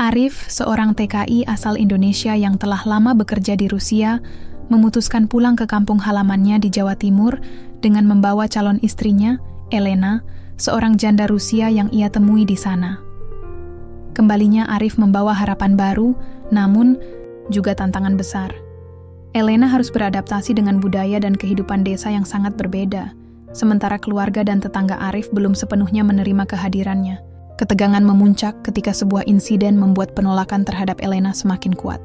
Arif, seorang TKI asal Indonesia yang telah lama bekerja di Rusia, memutuskan pulang ke kampung halamannya di Jawa Timur dengan membawa calon istrinya, Elena, seorang janda Rusia yang ia temui di sana. Kembalinya Arif membawa harapan baru, namun juga tantangan besar. Elena harus beradaptasi dengan budaya dan kehidupan desa yang sangat berbeda, sementara keluarga dan tetangga Arif belum sepenuhnya menerima kehadirannya. Ketegangan memuncak ketika sebuah insiden membuat penolakan terhadap Elena semakin kuat,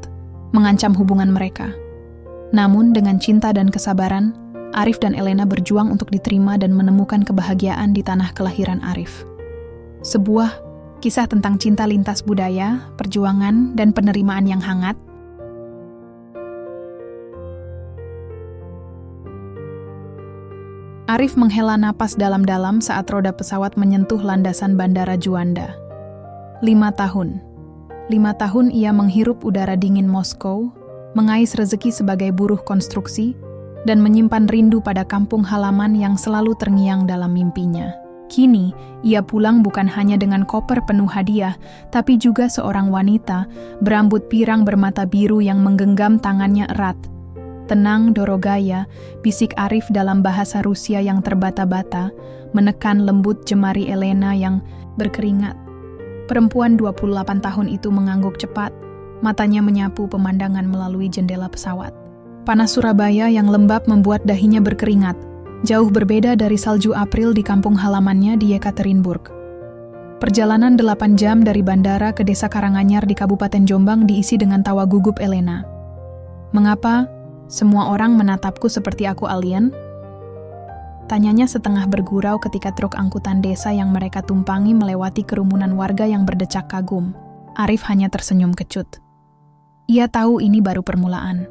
mengancam hubungan mereka. Namun dengan cinta dan kesabaran, Arif dan Elena berjuang untuk diterima dan menemukan kebahagiaan di tanah kelahiran Arif. Sebuah kisah tentang cinta lintas budaya, perjuangan, dan penerimaan yang hangat. Arif menghela napas dalam-dalam saat roda pesawat menyentuh landasan Bandara Juanda. 5 tahun. 5 tahun ia menghirup udara dingin Moskow, mengais rezeki sebagai buruh konstruksi, dan menyimpan rindu pada kampung halaman yang selalu terngiang dalam mimpinya. Kini, ia pulang bukan hanya dengan koper penuh hadiah, tapi juga seorang wanita berambut pirang bermata biru yang menggenggam tangannya erat. "Tenang, Dorogaya," bisik Arif dalam bahasa Rusia yang terbata-bata, menekan lembut jemari Elena yang berkeringat. Perempuan 28 tahun itu mengangguk cepat, matanya menyapu pemandangan melalui jendela pesawat. Panas Surabaya yang lembab membuat dahinya berkeringat, jauh berbeda dari salju April di kampung halamannya di Yekaterinburg. Perjalanan 8 jam dari bandara ke desa Karanganyar di Kabupaten Jombang diisi dengan tawa gugup Elena. "Mengapa semua orang menatapku seperti aku alien?" Tanyanya setengah bergurau ketika truk angkutan desa yang mereka tumpangi melewati kerumunan warga yang berdecak kagum. Arif hanya tersenyum kecut. Ia tahu ini baru permulaan.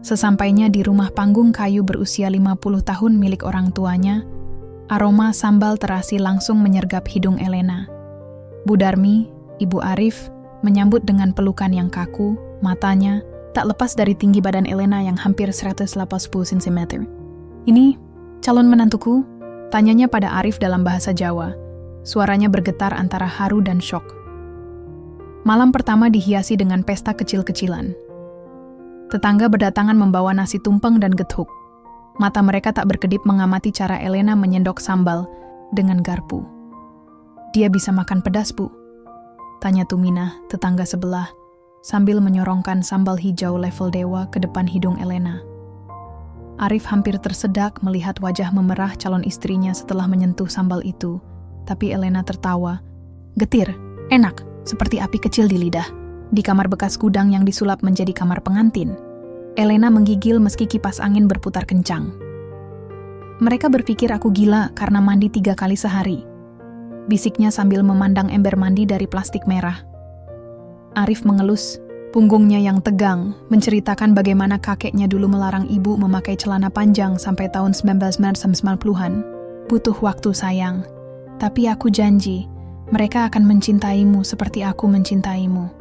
Sesampainya di rumah panggung kayu berusia 50 tahun milik orang tuanya, aroma sambal terasi langsung menyergap hidung Elena. Bu Darmi, ibu Arif, menyambut dengan pelukan yang kaku, matanya tak lepas dari tinggi badan Elena yang hampir 180 cm. "Ini calon menantuku?" tanyanya pada Arif dalam bahasa Jawa. Suaranya bergetar antara haru dan syok. Malam pertama dihiasi dengan pesta kecil-kecilan. Tetangga berdatangan membawa nasi tumpeng dan gethuk. Mata mereka tak berkedip mengamati cara Elena menyendok sambal dengan garpu. "Dia bisa makan pedas, Bu?" tanya Tumina, tetangga sebelah, sambil menyorongkan sambal hijau level dewa ke depan hidung Elena. Arif hampir tersedak melihat wajah memerah calon istrinya setelah menyentuh sambal itu, tapi Elena tertawa. "Getir, enak, seperti api kecil di lidah." Di kamar bekas gudang yang disulap menjadi kamar pengantin, Elena menggigil meski kipas angin berputar kencang. "Mereka berpikir aku gila karena mandi 3 kali sehari," bisiknya sambil memandang ember mandi dari plastik merah. Arif mengelus, punggungnya yang tegang, menceritakan bagaimana kakeknya dulu melarang ibu memakai celana panjang sampai tahun 1990-an. "Butuh waktu, sayang. Tapi aku janji, mereka akan mencintaimu seperti aku mencintaimu."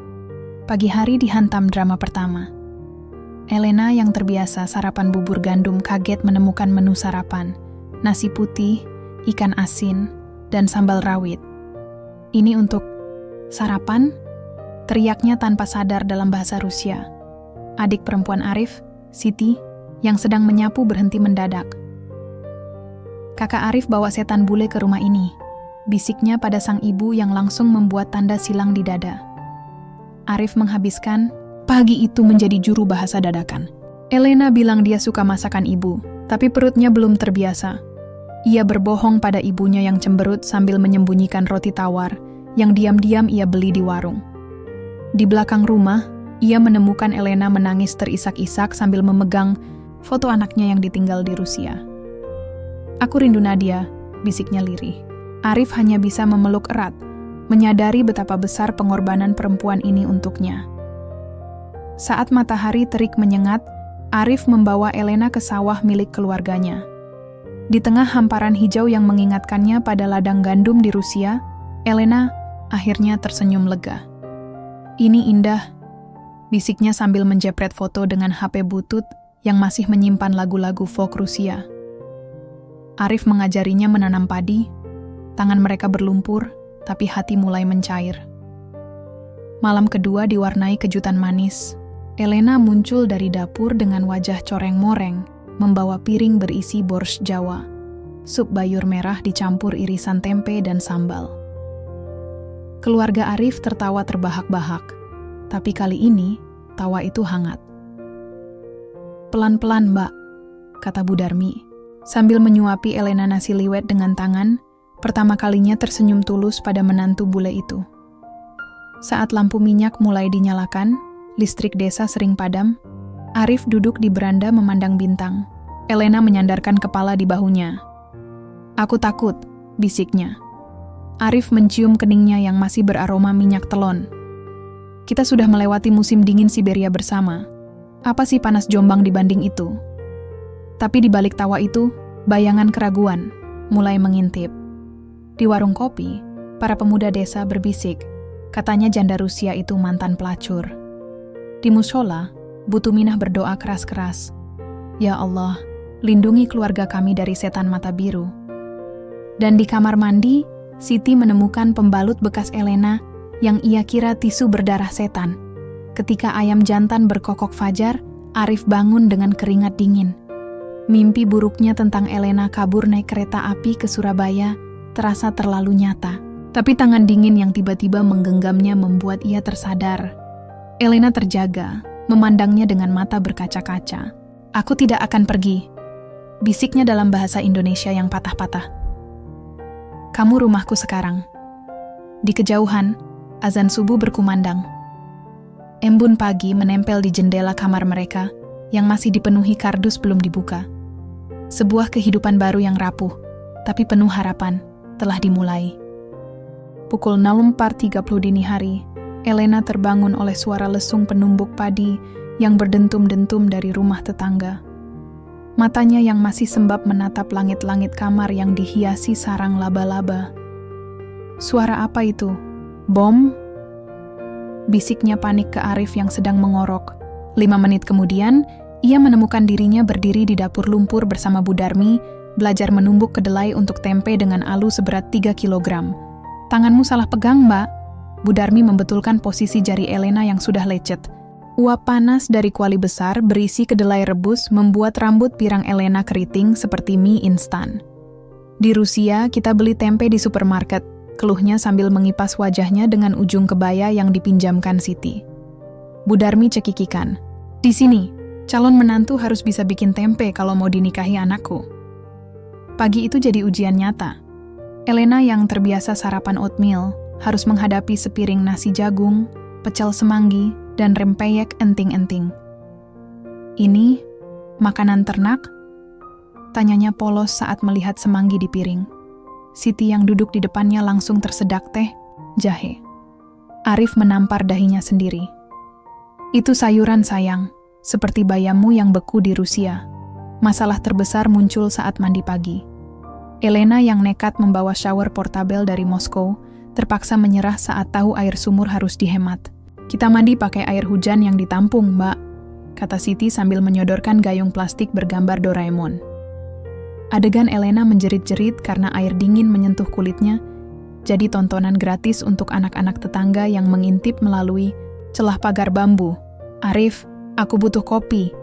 Pagi hari dihantam drama pertama. Elena yang terbiasa sarapan bubur gandum kaget menemukan menu sarapan, nasi putih, ikan asin, dan sambal rawit. "Ini untuk sarapan?" teriaknya tanpa sadar dalam bahasa Rusia. Adik perempuan Arif, Siti, yang sedang menyapu berhenti mendadak. "Kakak Arif bawa setan bule ke rumah ini," bisiknya pada sang ibu yang langsung membuat tanda silang di dada. Arif menghabiskan pagi itu menjadi juru bahasa dadakan. Elena bilang dia suka masakan ibu, tapi perutnya belum terbiasa. Ia berbohong pada ibunya yang cemberut sambil menyembunyikan roti tawar yang diam-diam ia beli di warung. Di belakang rumah, ia menemukan Elena menangis terisak-isak sambil memegang foto anaknya yang ditinggal di Rusia. "Aku rindu Nadia," bisiknya lirih. Arif hanya bisa memeluk erat, menyadari betapa besar pengorbanan perempuan ini untuknya. Saat matahari terik menyengat, Arif membawa Elena ke sawah milik keluarganya. Di tengah hamparan hijau yang mengingatkannya pada ladang gandum di Rusia, Elena akhirnya tersenyum lega. "Ini indah," bisiknya sambil menjepret foto dengan HP butut yang masih menyimpan lagu-lagu folk Rusia. Arif mengajarinya menanam padi, tangan mereka berlumpur, tapi hati mulai mencair. Malam kedua diwarnai kejutan manis. Elena muncul dari dapur dengan wajah coreng-moreng, membawa piring berisi borscht Jawa. Sup bayur merah dicampur irisan tempe dan sambal. Keluarga Arif tertawa terbahak-bahak, tapi kali ini tawa itu hangat. "Pelan-pelan, Mbak," kata Bu Darmi, sambil menyuapi Elena nasi liwet dengan tangan, pertama kalinya tersenyum tulus pada menantu bule itu. Saat lampu minyak mulai dinyalakan, listrik desa sering padam, Arif duduk di beranda memandang bintang. Elena menyandarkan kepala di bahunya. "Aku takut," bisiknya. Arif mencium keningnya yang masih beraroma minyak telon. "Kita sudah melewati musim dingin Siberia bersama. Apa sih panas Jombang dibanding itu?" Tapi di balik tawa itu, bayangan keraguan mulai mengintip. Di warung kopi, para pemuda desa berbisik, katanya janda Rusia itu mantan pelacur. Di mushola, Bu Tuminah berdoa keras-keras, "Ya Allah, lindungi keluarga kami dari setan mata biru." Dan di kamar mandi, Siti menemukan pembalut bekas Elena yang ia kira tisu berdarah setan. Ketika ayam jantan berkokok fajar, Arif bangun dengan keringat dingin. Mimpi buruknya tentang Elena kabur naik kereta api ke Surabaya terasa terlalu nyata. Tapi tangan dingin yang tiba-tiba menggenggamnya membuat ia tersadar. Elena terjaga, memandangnya dengan mata berkaca-kaca. "Aku tidak akan pergi," bisiknya dalam bahasa Indonesia yang patah-patah. "Kamu rumahku sekarang." Di kejauhan, azan subuh berkumandang. Embun pagi menempel di jendela kamar mereka yang masih dipenuhi kardus belum dibuka. Sebuah kehidupan baru yang rapuh, tapi penuh harapan, telah dimulai. Pukul 04.30 dini hari, Elena terbangun oleh suara lesung penumbuk padi yang berdentum-dentum dari rumah tetangga. Matanya yang masih sembab menatap langit-langit kamar yang dihiasi sarang laba-laba. "Suara apa itu? Bom?" Bisiknya panik ke Arif yang sedang mengorok. 5 menit kemudian, ia menemukan dirinya berdiri di dapur lumpur bersama Bu Darmi, belajar menumbuk kedelai untuk tempe dengan alu seberat 3 kilogram. "Tanganmu salah pegang, Mbak." Bu Darmi membetulkan posisi jari Elena yang sudah lecet. Uap panas dari kuali besar berisi kedelai rebus membuat rambut pirang Elena keriting seperti mie instan. "Di Rusia, kita beli tempe di supermarket," keluhnya sambil mengipas wajahnya dengan ujung kebaya yang dipinjamkan Siti. Bu Darmi cekikikan, "Di sini, calon menantu harus bisa bikin tempe kalau mau dinikahi anakku." Pagi itu jadi ujian nyata. Elena yang terbiasa sarapan oatmeal harus menghadapi sepiring nasi jagung, pecel semanggi, dan rempeyek enting-enting. "Ini makanan ternak?" tanyanya polos saat melihat semanggi di piring. Siti yang duduk di depannya langsung tersedak teh, jahe. Arif menampar dahinya sendiri. "Itu sayuran sayang, seperti bayammu yang beku di Rusia." Masalah terbesar muncul saat mandi pagi. Elena yang nekat membawa shower portabel dari Moskow, terpaksa menyerah saat tahu air sumur harus dihemat. "Kita mandi pakai air hujan yang ditampung, Mbak," kata Siti sambil menyodorkan gayung plastik bergambar Doraemon. Adegan Elena menjerit-jerit karena air dingin menyentuh kulitnya, jadi tontonan gratis untuk anak-anak tetangga yang mengintip melalui celah pagar bambu. "Arif, aku butuh kopi,"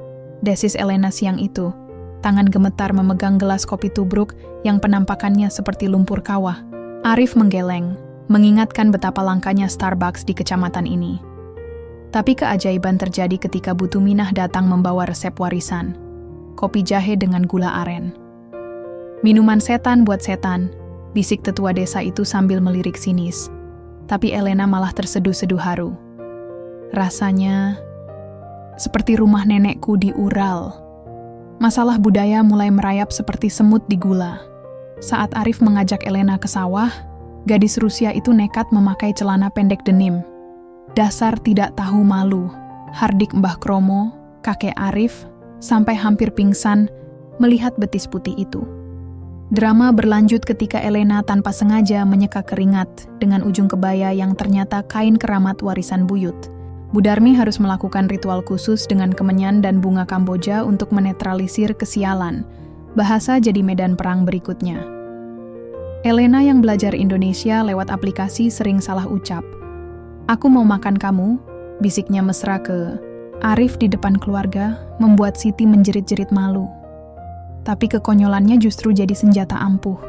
desis Elena siang itu. Tangan gemetar memegang gelas kopi tubruk yang penampakannya seperti lumpur kawah. Arif menggeleng, mengingatkan betapa langkanya Starbucks di kecamatan ini. Tapi keajaiban terjadi ketika Bu Tuminah datang membawa resep warisan. Kopi jahe dengan gula aren. "Minuman setan buat setan," bisik tetua desa itu sambil melirik sinis. Tapi Elena malah terseduh-seduh haru. Rasanya seperti rumah nenekku di Ural. Masalah budaya mulai merayap seperti semut di gula. Saat Arif mengajak Elena ke sawah, gadis Rusia itu nekat memakai celana pendek denim. Dasar tidak tahu malu, hardik Mbah Kromo, kakek Arif, sampai hampir pingsan melihat betis putih itu. Drama berlanjut ketika Elena tanpa sengaja menyeka keringat dengan ujung kebaya yang ternyata kain keramat warisan buyut. Bu Darmi harus melakukan ritual khusus dengan kemenyan dan bunga Kamboja untuk menetralisir kesialan. Bahasa jadi medan perang berikutnya. Elena yang belajar Indonesia lewat aplikasi sering salah ucap. Aku mau makan kamu, bisiknya mesra ke Arif di depan keluarga, membuat Siti menjerit-jerit malu. Tapi kekonyolannya justru jadi senjata ampuh.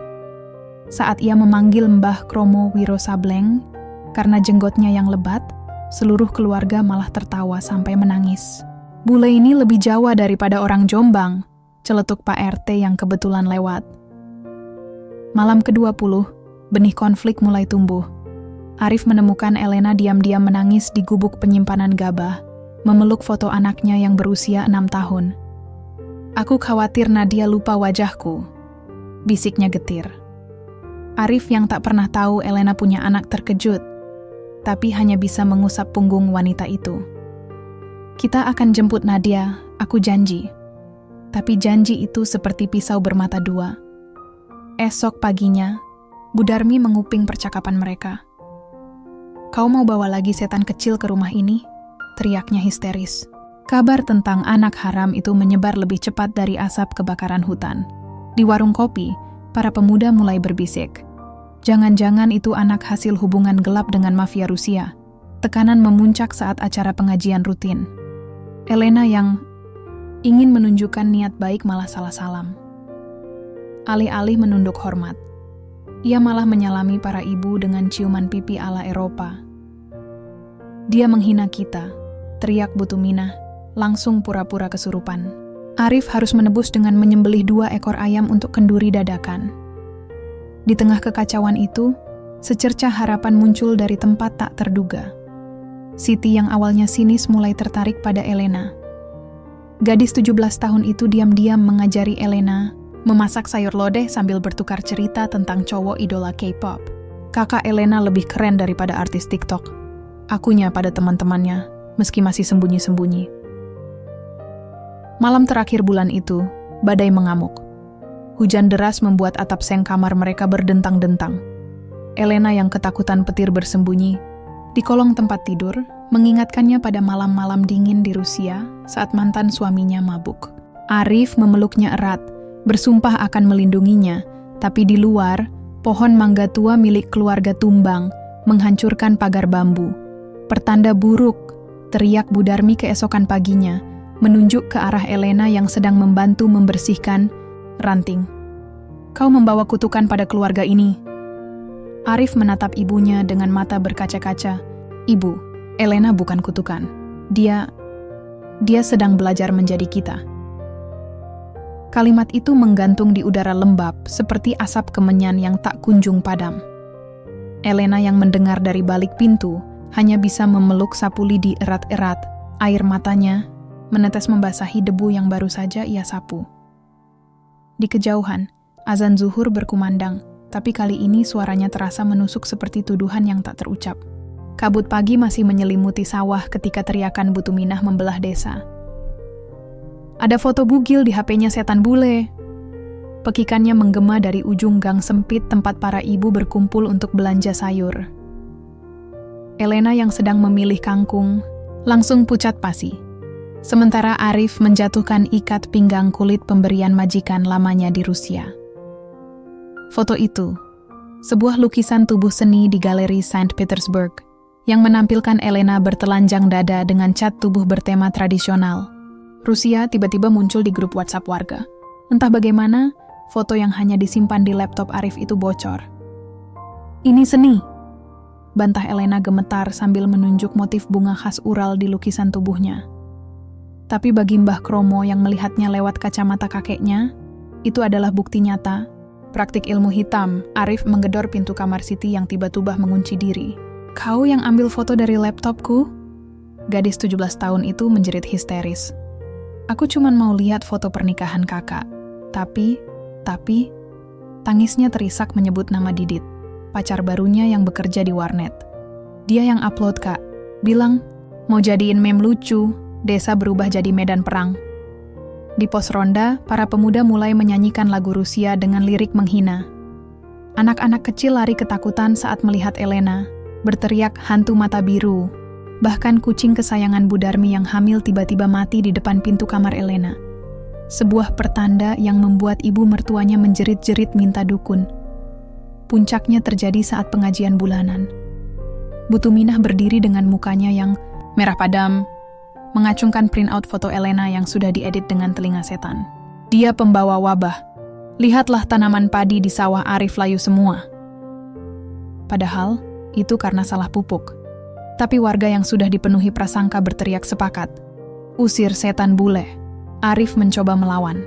Saat ia memanggil Mbah Kromo Wiro Sableng, karena jenggotnya yang lebat, seluruh keluarga malah tertawa sampai menangis. Bule ini lebih Jawa daripada orang Jombang, celetuk Pak RT yang kebetulan lewat. Malam ke-20, benih konflik mulai tumbuh. Arif menemukan Elena diam-diam menangis di gubuk penyimpanan gabah, memeluk foto anaknya yang berusia 6 tahun. Aku khawatir Nadia lupa wajahku, bisiknya getir. Arif yang tak pernah tahu Elena punya anak terkejut, tapi hanya bisa mengusap punggung wanita itu. Kita akan jemput Nadia, aku janji. Tapi janji itu seperti pisau bermata dua. Esok paginya, Budarmi menguping percakapan mereka. Kau mau bawa lagi setan kecil ke rumah ini? Teriaknya histeris. Kabar tentang anak haram itu menyebar lebih cepat dari asap kebakaran hutan. Di warung kopi, para pemuda mulai berbisik. Jangan-jangan itu anak hasil hubungan gelap dengan mafia Rusia. Tekanan memuncak saat acara pengajian rutin. Elena yang ingin menunjukkan niat baik malah salah salam. Alih-alih menunduk hormat, ia malah menyalami para ibu dengan ciuman pipi ala Eropa. Dia menghina kita, teriak Butuminah, langsung pura-pura kesurupan. Arif harus menebus dengan menyembelih 2 ekor ayam untuk kenduri dadakan. Di tengah kekacauan itu, secercah harapan muncul dari tempat tak terduga. Siti yang awalnya sinis mulai tertarik pada Elena. Gadis 17 tahun itu diam-diam mengajari Elena memasak sayur lodeh sambil bertukar cerita tentang cowok idola K-pop. Kakak Elena lebih keren daripada artis TikTok. Akunya pada teman-temannya, meski masih sembunyi-sembunyi. Malam terakhir bulan itu, badai mengamuk. Hujan deras membuat atap seng kamar mereka berdentang-dentang. Elena yang ketakutan petir bersembunyi di kolong tempat tidur, mengingatkannya pada malam-malam dingin di Rusia saat mantan suaminya mabuk. Arif memeluknya erat, bersumpah akan melindunginya, tapi di luar, pohon mangga tua milik keluarga tumbang, menghancurkan pagar bambu. Pertanda buruk, teriak Budarmi keesokan paginya, menunjuk ke arah Elena yang sedang membantu membersihkan ranting. Kau membawa kutukan pada keluarga ini. Arif menatap ibunya dengan mata berkaca-kaca. Ibu, Elena bukan kutukan. Dia sedang belajar menjadi kita. Kalimat itu menggantung di udara lembab, seperti asap kemenyan yang tak kunjung padam. Elena yang mendengar dari balik pintu, hanya bisa memeluk sapu lidi erat-erat, air matanya menetes membasahi debu yang baru saja ia sapu. Di kejauhan, azan zuhur berkumandang, tapi kali ini suaranya terasa menusuk seperti tuduhan yang tak terucap. Kabut pagi masih menyelimuti sawah ketika teriakan Butuminah membelah desa. Ada foto bugil di HP-nya setan bule. Pekikannya menggema dari ujung gang sempit tempat para ibu berkumpul untuk belanja sayur. Elena yang sedang memilih kangkung, langsung pucat pasi. Sementara Arif menjatuhkan ikat pinggang kulit pemberian majikan lamanya di Rusia. Foto itu, sebuah lukisan tubuh seni di Galeri Saint Petersburg, yang menampilkan Elena bertelanjang dada dengan cat tubuh bertema tradisional. Rusia tiba-tiba muncul di grup WhatsApp warga. Entah bagaimana, foto yang hanya disimpan di laptop Arif itu bocor. Ini seni, bantah Elena gemetar sambil menunjuk motif bunga khas Ural di lukisan tubuhnya. Tapi bagi Mbah Kromo yang melihatnya lewat kacamata kakeknya, itu adalah bukti nyata. Praktik ilmu hitam, Arif menggedor pintu kamar Siti yang tiba-tiba mengunci diri. Kau yang ambil foto dari laptopku? Gadis 17 tahun itu menjerit histeris. Aku cuma mau lihat foto pernikahan kakak. Tapi, tangisnya terisak menyebut nama Didit, pacar barunya yang bekerja di warnet. Dia yang upload kak, bilang, mau jadiin meme lucu, desa berubah jadi medan perang. Di pos ronda, para pemuda mulai menyanyikan lagu Rusia dengan lirik menghina. Anak-anak kecil lari ketakutan saat melihat Elena, berteriak hantu mata biru. Bahkan kucing kesayangan Budarmi yang hamil tiba-tiba mati di depan pintu kamar Elena. Sebuah pertanda yang membuat ibu mertuanya menjerit-jerit minta dukun. Puncaknya terjadi saat pengajian bulanan. Butuminah berdiri dengan mukanya yang merah padam, mengacungkan printout foto Elena yang sudah diedit dengan telinga setan. Dia pembawa wabah. Lihatlah tanaman padi di sawah Arif layu semua. Padahal, itu karena salah pupuk. Tapi warga yang sudah dipenuhi prasangka berteriak sepakat. Usir setan bule. Arif mencoba melawan.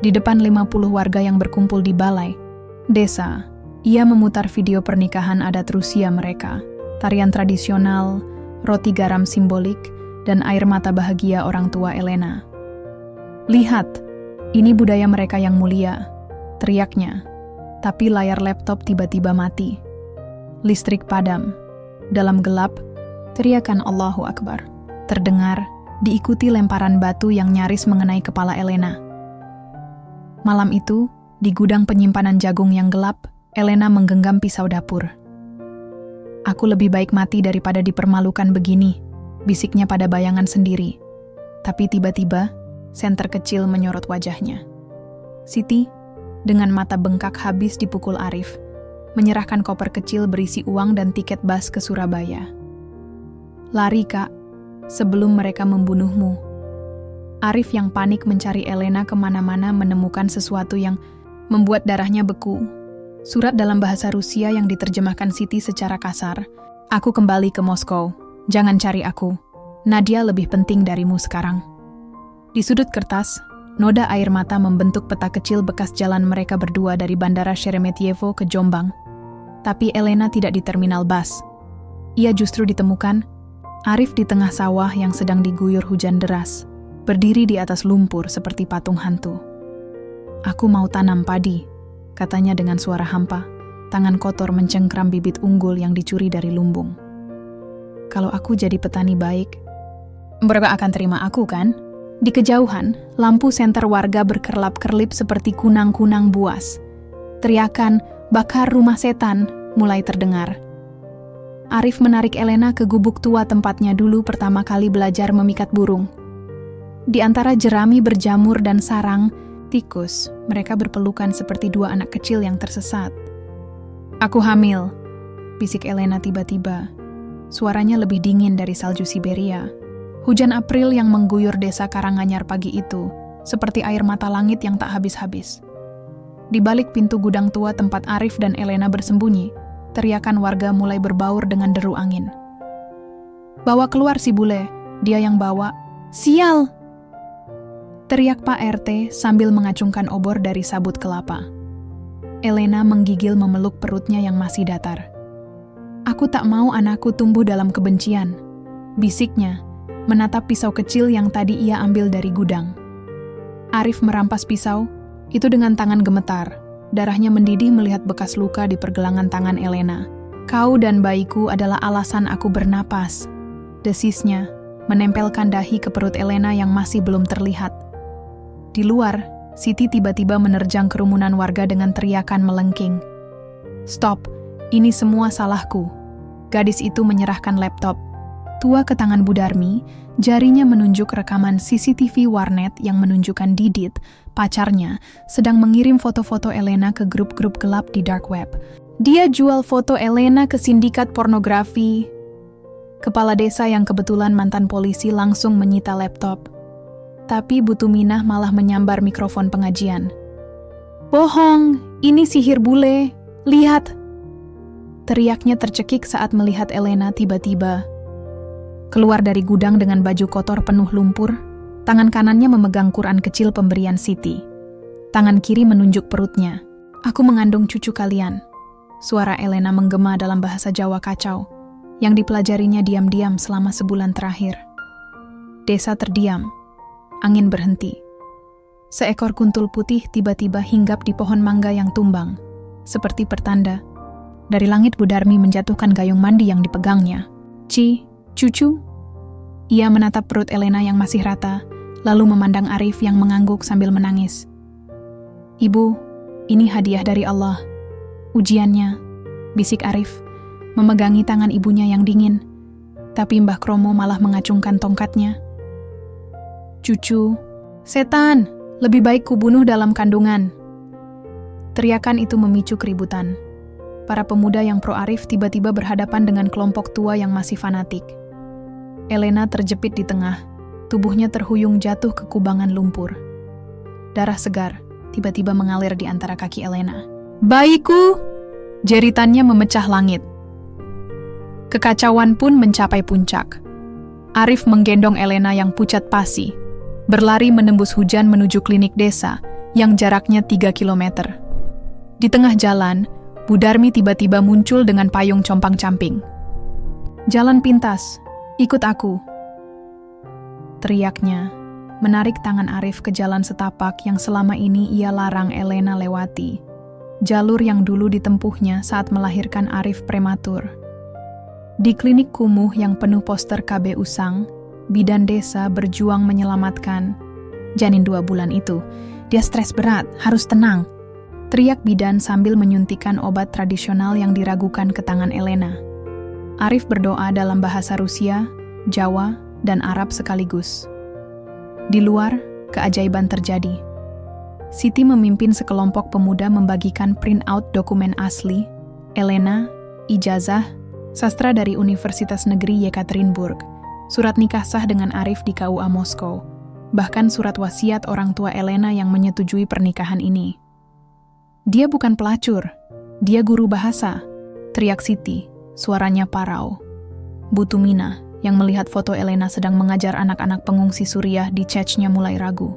Di depan 50 warga yang berkumpul di balai desa, ia memutar video pernikahan adat Rusia mereka. Tarian tradisional, roti garam simbolik, dan air mata bahagia orang tua Elena. Lihat, ini budaya mereka yang mulia, teriaknya. Tapi layar laptop tiba-tiba mati. Listrik padam. Dalam gelap, teriakan Allahu Akbar terdengar, diikuti lemparan batu yang nyaris mengenai kepala Elena. Malam itu, di gudang penyimpanan jagung yang gelap, Elena menggenggam pisau dapur. Aku lebih baik mati daripada dipermalukan begini, bisiknya pada bayangan sendiri. Tapi tiba-tiba, senter kecil menyorot wajahnya. Siti, dengan mata bengkak habis dipukul Arif, menyerahkan koper kecil berisi uang dan tiket bus ke Surabaya. Lari, Kak, sebelum mereka membunuhmu. Arif yang panik mencari Elena kemana-mana menemukan sesuatu yang membuat darahnya beku. Surat dalam bahasa Rusia yang diterjemahkan Siti secara kasar. Aku kembali ke Moskow. Jangan cari aku. Nadia lebih penting darimu sekarang. Di sudut kertas, noda air mata membentuk peta kecil bekas jalan mereka berdua dari Bandara Sheremetyevo ke Jombang. Tapi Elena tidak di terminal bus. Ia justru ditemukan, Arif di tengah sawah yang sedang diguyur hujan deras, berdiri di atas lumpur seperti patung hantu. Aku mau tanam padi, katanya dengan suara hampa, tangan kotor mencengkram bibit unggul yang dicuri dari lumbung. Kalau aku jadi petani baik, mereka akan terima aku kan? Di kejauhan, lampu senter warga berkerlap-kerlip seperti kunang-kunang buas. Teriakan, bakar rumah setan, mulai terdengar. Arif menarik Elena ke gubuk tua tempatnya dulu pertama kali belajar memikat burung. Di antara jerami berjamur dan sarang tikus, mereka berpelukan seperti dua anak kecil yang tersesat. Aku hamil, bisik Elena tiba-tiba. Suaranya lebih dingin dari salju Siberia. Hujan April yang mengguyur desa Karanganyar pagi itu, seperti air mata langit yang tak habis-habis. Di balik pintu gudang tua tempat Arif dan Elena bersembunyi, teriakan warga mulai berbaur dengan deru angin. Bawa keluar si bule, dia yang bawa. Sial! Teriak Pak RT sambil mengacungkan obor dari sabut kelapa. Elena menggigil memeluk perutnya yang masih datar. Aku tak mau anakku tumbuh dalam kebencian, bisiknya, menatap pisau kecil yang tadi ia ambil dari gudang. Arif merampas pisau, itu dengan tangan gemetar. Darahnya mendidih melihat bekas luka di pergelangan tangan Elena. Kau dan bayiku adalah alasan aku bernapas. Desisnya, menempelkan dahi ke perut Elena yang masih belum terlihat. Di luar, Siti tiba-tiba menerjang kerumunan warga dengan teriakan melengking. Stop, ini semua salahku. Gadis itu menyerahkan laptop. Tua ke tangan Budarmi, jarinya menunjuk rekaman CCTV warnet yang menunjukkan Didit, pacarnya, sedang mengirim foto-foto Elena ke grup-grup gelap di dark web. Dia jual foto Elena ke sindikat pornografi. Kepala desa yang kebetulan mantan polisi langsung menyita laptop. Tapi Butuminah malah menyambar mikrofon pengajian. Bohong, ini sihir bule, lihat. Teriaknya tercekik saat melihat Elena tiba-tiba keluar dari gudang dengan baju kotor penuh lumpur. Tangan kanannya memegang Quran kecil pemberian Siti. Tangan kiri menunjuk perutnya. Aku mengandung cucu kalian. Suara Elena menggema dalam bahasa Jawa kacau, yang dipelajarinya diam-diam selama sebulan terakhir. Desa terdiam. Angin berhenti. Seekor kuntul putih tiba-tiba hinggap di pohon mangga yang tumbang. Seperti pertanda, dari langit Budarmi menjatuhkan gayung mandi yang dipegangnya. Cucu? Ia menatap perut Elena yang masih rata, lalu memandang Arif yang mengangguk sambil menangis. Ibu, ini hadiah dari Allah. Ujiannya, bisik Arif, memegangi tangan ibunya yang dingin. Tapi Mbah Kromo malah mengacungkan tongkatnya. Cucu, setan, lebih baik kubunuh dalam kandungan. Teriakan itu memicu keributan. para pemuda yang pro-Arif tiba-tiba berhadapan dengan kelompok tua yang masih fanatik. Elena terjepit di tengah, tubuhnya terhuyung jatuh ke kubangan lumpur. Darah segar tiba-tiba mengalir di antara kaki Elena. "Bayiku!" Jeritannya memecah langit. Kekacauan pun mencapai puncak. Arif menggendong Elena yang pucat pasi, berlari menembus hujan menuju klinik desa yang jaraknya 3 kilometer. Di tengah jalan, Bu Darmi tiba-tiba muncul dengan payung compang-camping. "Jalan pintas, ikut aku," teriaknya, menarik tangan Arif ke jalan setapak yang selama ini ia larang Elena lewati. Jalur yang dulu ditempuhnya saat melahirkan Arif prematur. Di klinik kumuh yang penuh poster KB usang, bidan desa berjuang menyelamatkan janin 2 bulan itu. "Dia stres berat, harus tenang," teriak bidan sambil menyuntikkan obat tradisional yang diragukan ke tangan Elena. Arif berdoa dalam bahasa Rusia, Jawa, dan Arab sekaligus. Di luar, keajaiban terjadi. Siti memimpin sekelompok pemuda membagikan print-out dokumen asli, Elena, ijazah, sastra dari Universitas Negeri Yekaterinburg, surat nikah sah dengan Arif di KUA Moskow, bahkan surat wasiat orang tua Elena yang menyetujui pernikahan ini. "Dia bukan pelacur, dia guru bahasa," teriak Siti, suaranya parau. Bu Tumina, yang melihat foto Elena sedang mengajar anak-anak pengungsi Suriah di Chechnya mulai ragu.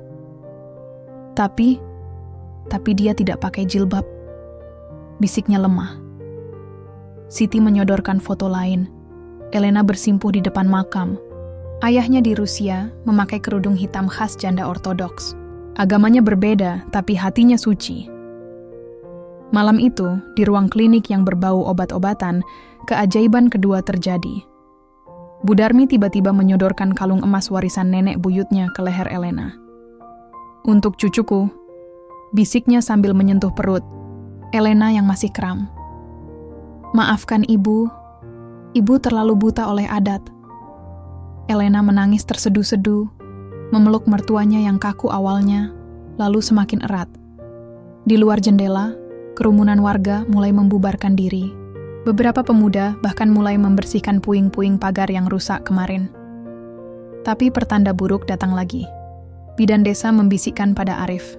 Tapi dia tidak pakai jilbab. Bisiknya lemah. Siti menyodorkan foto lain. Elena bersimpuh di depan makam. Ayahnya di Rusia memakai kerudung hitam khas janda ortodoks. Agamanya berbeda, tapi hatinya suci. Malam itu, di ruang klinik yang berbau obat-obatan, keajaiban kedua terjadi. Bu Darmi tiba-tiba menyodorkan kalung emas warisan nenek buyutnya ke leher Elena. "Untuk cucuku," bisiknya sambil menyentuh perut Elena yang masih kram. "Maafkan ibu terlalu buta oleh adat." Elena menangis tersedu-sedu, memeluk mertuanya yang kaku awalnya, lalu semakin erat. Di luar jendela, kerumunan warga mulai membubarkan diri. Beberapa pemuda bahkan mulai membersihkan puing-puing pagar yang rusak kemarin. Tapi pertanda buruk datang lagi. Bidan desa membisikkan pada Arif.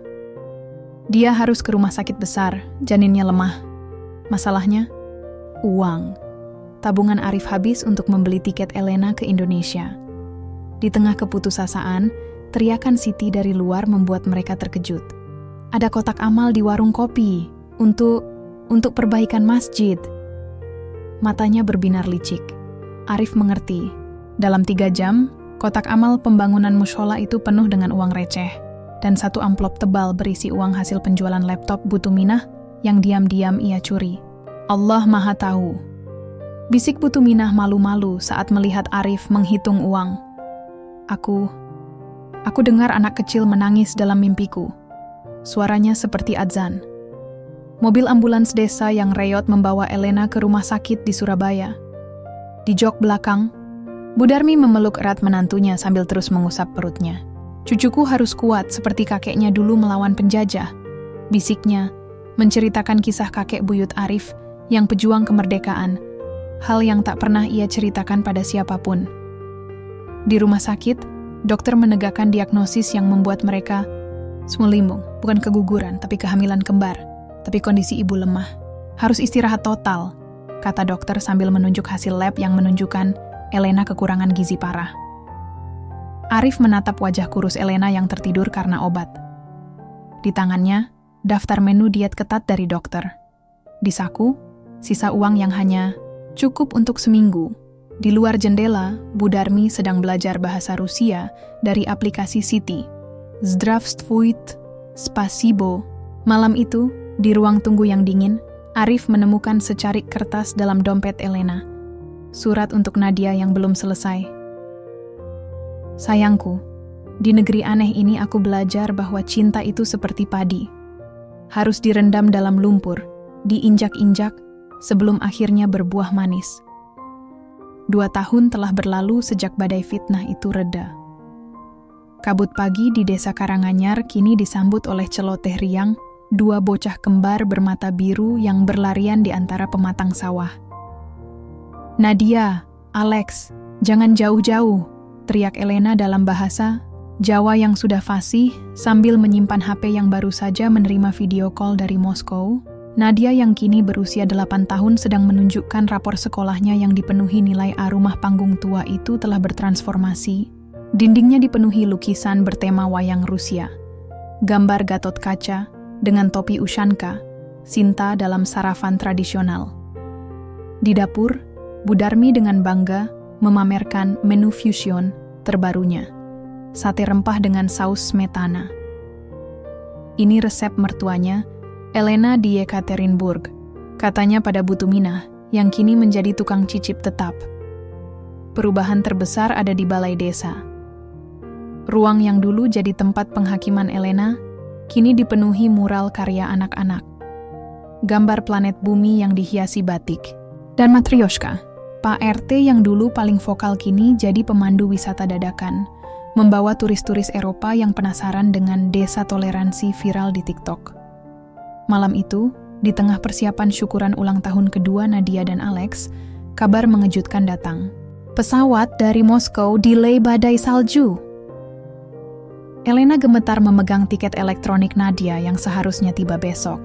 Dia harus ke rumah sakit besar, janinnya lemah. Masalahnya, uang. Tabungan Arif habis untuk membeli tiket Elena ke Indonesia. Di tengah keputusasaan, teriakan Siti dari luar membuat mereka terkejut. "Ada kotak amal di warung kopi untuk perbaikan masjid." Matanya berbinar licik. Arif mengerti. Dalam 3 jam, kotak amal pembangunan mushola itu penuh dengan uang receh, dan 1 amplop tebal berisi uang hasil penjualan laptop Bu Tuminah yang diam-diam ia curi. "Allah Maha Tahu," bisik Bu Tuminah malu-malu saat melihat Arif menghitung uang. Aku dengar anak kecil menangis dalam mimpiku. Suaranya seperti adzan. Mobil ambulans desa yang reyot membawa Elena ke rumah sakit di Surabaya. Di jok belakang, Bu Darmi memeluk erat menantunya sambil terus mengusap perutnya. "Cucuku harus kuat seperti kakeknya dulu melawan penjajah," bisiknya, menceritakan kisah kakek buyut Arif yang pejuang kemerdekaan, hal yang tak pernah ia ceritakan pada siapapun. Di rumah sakit, dokter menegakkan diagnosis yang membuat mereka semelimbung, bukan keguguran, tapi kehamilan kembar. Tapi kondisi ibu lemah. "Harus istirahat total," kata dokter sambil menunjuk hasil lab yang menunjukkan Elena kekurangan gizi parah. Arif menatap wajah kurus Elena yang tertidur karena obat. Di tangannya, daftar menu diet ketat dari dokter. Di saku, sisa uang yang hanya cukup untuk seminggu. Di luar jendela, Bu Darmi sedang belajar bahasa Rusia dari aplikasi Siti. "Zdravstvuyte, spasibo." Malam itu, di ruang tunggu yang dingin, Arif menemukan secarik kertas dalam dompet Elena. Surat untuk Nadia yang belum selesai. "Sayangku, di negeri aneh ini aku belajar bahwa cinta itu seperti padi. Harus direndam dalam lumpur, diinjak-injak, sebelum akhirnya berbuah manis. 2 tahun telah berlalu sejak badai fitnah itu reda. Kabut pagi di desa Karanganyar kini disambut oleh celoteh riang dua bocah kembar bermata biru yang berlarian di antara pematang sawah. "Nadia, Alex, jangan jauh-jauh," teriak Elena dalam bahasa Jawa yang sudah fasih sambil menyimpan HP yang baru saja menerima video call dari Moskow. Nadia yang kini berusia 8 tahun sedang menunjukkan rapor sekolahnya yang dipenuhi nilai A. Rumah panggung tua itu telah bertransformasi. Dindingnya dipenuhi lukisan bertema wayang Rusia. Gambar Gatot Kaca dengan topi Ushanka, Sinta dalam saravan tradisional. Di dapur, Bu Darmi dengan bangga memamerkan menu fusion terbarunya. Sate rempah dengan saus smetana. Ini resep mertuanya, Elena di Yekaterinburg, katanya pada Bu Tuminah, yang kini menjadi tukang cicip tetap. Perubahan terbesar ada di balai desa. Ruang yang dulu jadi tempat penghakiman Elena, kini dipenuhi mural karya anak-anak. Gambar planet bumi yang dihiasi batik. Dan Matryoshka, Pak RT yang dulu paling vokal kini jadi pemandu wisata dadakan, membawa turis-turis Eropa yang penasaran dengan desa toleransi viral di TikTok. Malam itu, di tengah persiapan syukuran ulang tahun kedua Nadia dan Alex, kabar mengejutkan datang. Pesawat dari Moskow delay badai salju. Elena gemetar memegang tiket elektronik Nadia yang seharusnya tiba besok.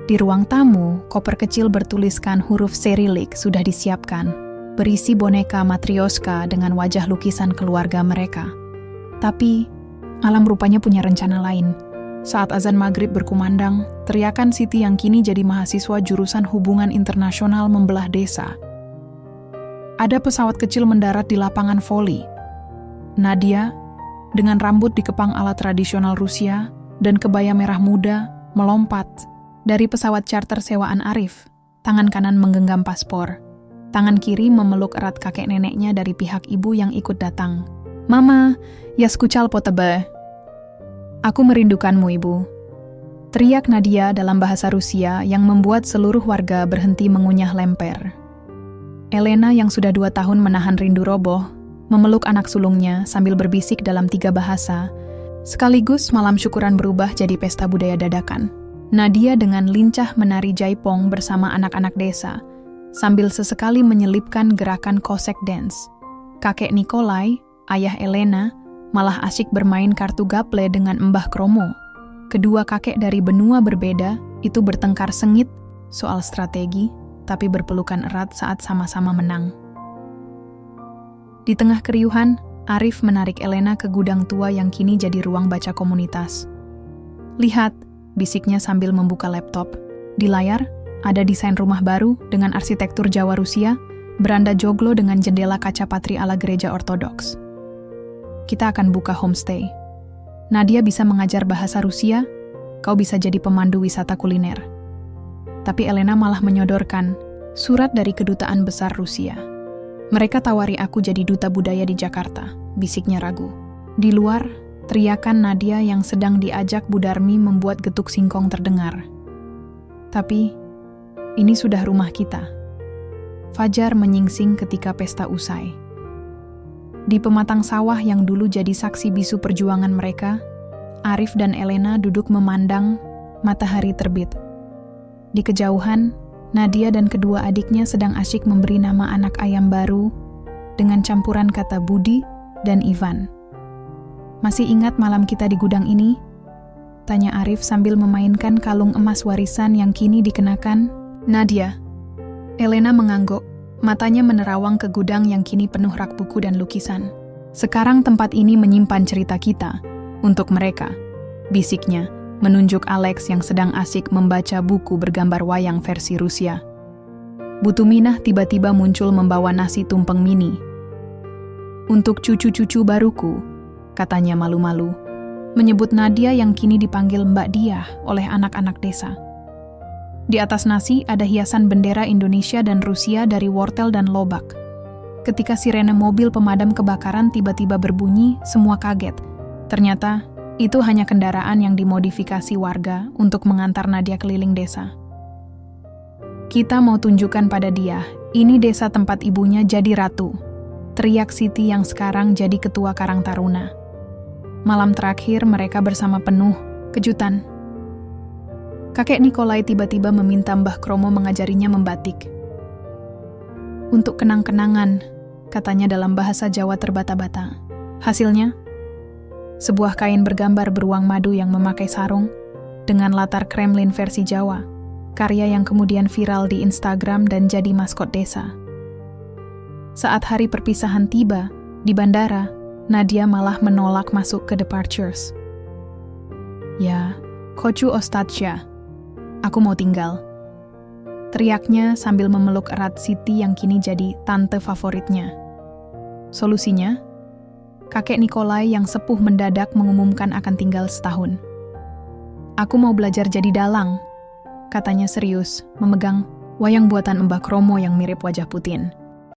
Di ruang tamu, koper kecil bertuliskan huruf Cyrillic sudah disiapkan, berisi boneka Matryoshka dengan wajah lukisan keluarga mereka. Tapi, alam rupanya punya rencana lain. Saat azan maghrib berkumandang, teriakan Siti yang kini jadi mahasiswa jurusan hubungan internasional membelah desa. Ada pesawat kecil mendarat di lapangan voli. Nadia, dengan rambut dikepang ala tradisional Rusia dan kebaya merah muda, melompat dari pesawat charter sewaan Arif. Tangan kanan menggenggam paspor. Tangan kiri memeluk erat kakek neneknya dari pihak ibu yang ikut datang. "Mama, ya skuchal po tebe." "Aku merindukanmu, Ibu," teriak Nadia dalam bahasa Rusia yang membuat seluruh warga berhenti mengunyah lemper. Elena yang sudah 2 tahun menahan rindu roboh, memeluk anak sulungnya sambil berbisik dalam 3 bahasa, sekaligus malam syukuran berubah jadi pesta budaya dadakan. Nadia dengan lincah menari jaipong bersama anak-anak desa, sambil sesekali menyelipkan gerakan Cossack dance. Kakek Nikolai, ayah Elena, malah asyik bermain kartu gaple dengan Mbah Kromo. Kedua kakek dari benua berbeda itu bertengkar sengit soal strategi, tapi berpelukan erat saat sama-sama menang. Di tengah keriuhan, Arif menarik Elena ke gudang tua yang kini jadi ruang baca komunitas. "Lihat," bisiknya sambil membuka laptop. Di layar, ada desain rumah baru dengan arsitektur Jawa Rusia, beranda joglo dengan jendela kaca patri ala gereja ortodoks. "Kita akan buka homestay. Nadia bisa mengajar bahasa Rusia, kau bisa jadi pemandu wisata kuliner." Tapi Elena malah menyodorkan surat dari Kedutaan Besar Rusia. "Mereka tawari aku jadi duta budaya di Jakarta," bisiknya ragu. Di luar, teriakan Nadia yang sedang diajak Bu Darmi membuat getuk singkong terdengar. "Tapi, ini sudah rumah kita." Fajar menyingsing ketika pesta usai. Di pematang sawah yang dulu jadi saksi bisu perjuangan mereka, Arif dan Elena duduk memandang matahari terbit. Di kejauhan, Nadia dan kedua adiknya sedang asyik memberi nama anak ayam baru dengan campuran kata Budi dan Ivan. "Masih ingat malam kita di gudang ini?" tanya Arif sambil memainkan kalung emas warisan yang kini dikenakan Nadia. Elena mengangguk, matanya menerawang ke gudang yang kini penuh rak buku dan lukisan. "Sekarang tempat ini menyimpan cerita kita, untuk mereka," bisiknya, menunjuk Alex yang sedang asyik membaca buku bergambar wayang versi Rusia. Bu Tuminah tiba-tiba muncul membawa nasi tumpeng mini. "Untuk cucu-cucu baruku," katanya malu-malu, menyebut Nadia yang kini dipanggil Mbak Diah oleh anak-anak desa. Di atas nasi ada hiasan bendera Indonesia dan Rusia dari wortel dan lobak. Ketika sirene mobil pemadam kebakaran tiba-tiba berbunyi, semua kaget. Ternyata, itu hanya kendaraan yang dimodifikasi warga untuk mengantar Nadia keliling desa. "Kita mau tunjukkan pada dia, ini desa tempat ibunya jadi ratu," teriak Siti yang sekarang jadi ketua Karang Taruna. Malam terakhir mereka bersama penuh kejutan. Kakek Nikolai tiba-tiba meminta Mbah Kromo mengajarinya membatik. Untuk kenang-kenangan, katanya dalam bahasa Jawa terbata-bata. Hasilnya, sebuah kain bergambar beruang madu yang memakai sarung dengan latar Kremlin versi Jawa, karya yang kemudian viral di Instagram dan jadi maskot desa. Saat hari perpisahan tiba, di bandara, Nadia malah menolak masuk ke Departures. "Ya, Kocu Ostatsya, aku mau tinggal," teriaknya sambil memeluk erat Siti yang kini jadi tante favoritnya. Solusinya, kakek Nikolai yang sepuh mendadak mengumumkan akan tinggal setahun. "Aku mau belajar jadi dalang," katanya serius, memegang wayang buatan Mbah Kromo yang mirip wajah Putin.